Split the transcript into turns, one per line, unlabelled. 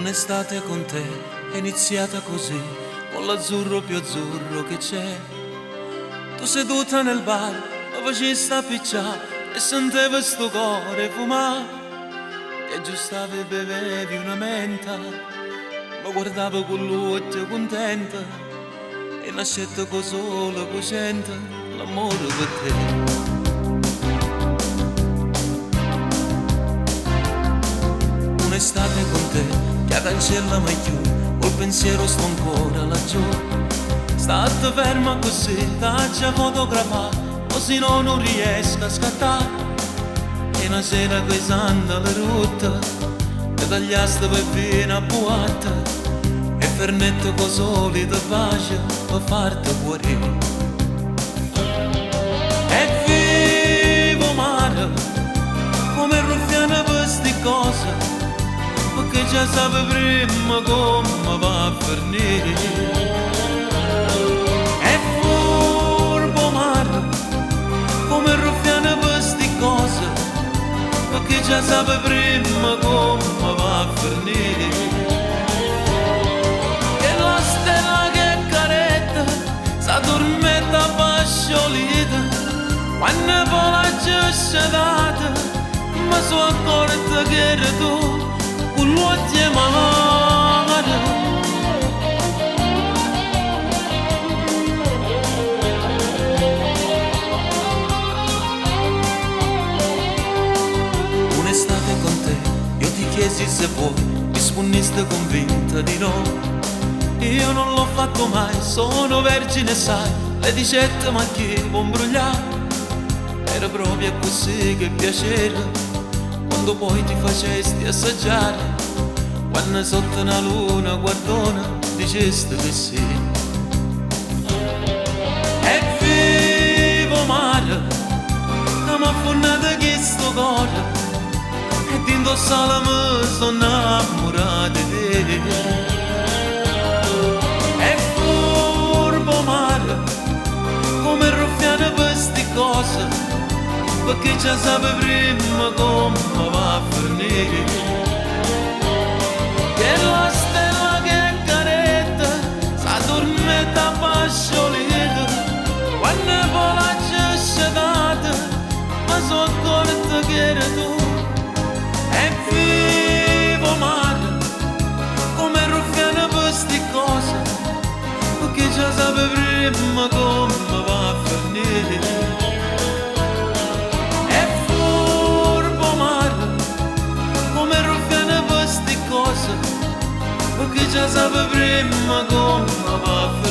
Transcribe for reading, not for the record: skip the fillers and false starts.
Un'estate con te è iniziata così, con l'azzurro più azzurro che c'è. Tu seduta nel bar, mi facesti appicciare e sentivo sto cuore fumare. Ti aggiustavi e bevevi una menta, mi guardavo con l'occhio contenta e nascette con solo cosciente l'amore per te. Un'estate con te che cancella mai più, col pensiero sto ancora laggiù. State ferma così, taccia fotografare, così no non riesco a scattare. E una sera pesante la rotta, che tagliaste per via a buatta, e fernetto con solita pace per farti guarire. E vivo mare, come ruffiana per sti cose, perché già sape prima come va a finire. È furbo mare, come ruffiana per sti cose, perché già sape prima come va a finire. E la stella che caretta s'addormenta pasciolita, quando poi la gesce data mi sono accorta che eri tu. L'occhio mare, un'estate con te, io ti chiesi se vuoi, rispondiste convinta di no. Io non l'ho fatto mai, sono vergine sai, le dicette ma chi può imbrogliare. Era proprio così che piacere, quando poi ti facesti assaggiare, quando sotto una luna guardona dicesti che sì. E vivo mare, che mi ha fondato questo cuore, e di indossare mi sono innamorata di te. E furbo mare, come ruffiana per sti cose, perché già sape prima come va a finire. Che la stella che caretta s'addormenta pasciolita, quando poi la gesce data mi sono accorta che eri tu. E vivo mare, come ruffiana per sti cose, perché già sape prima come va a finire. Perché già sape prima come va a finire.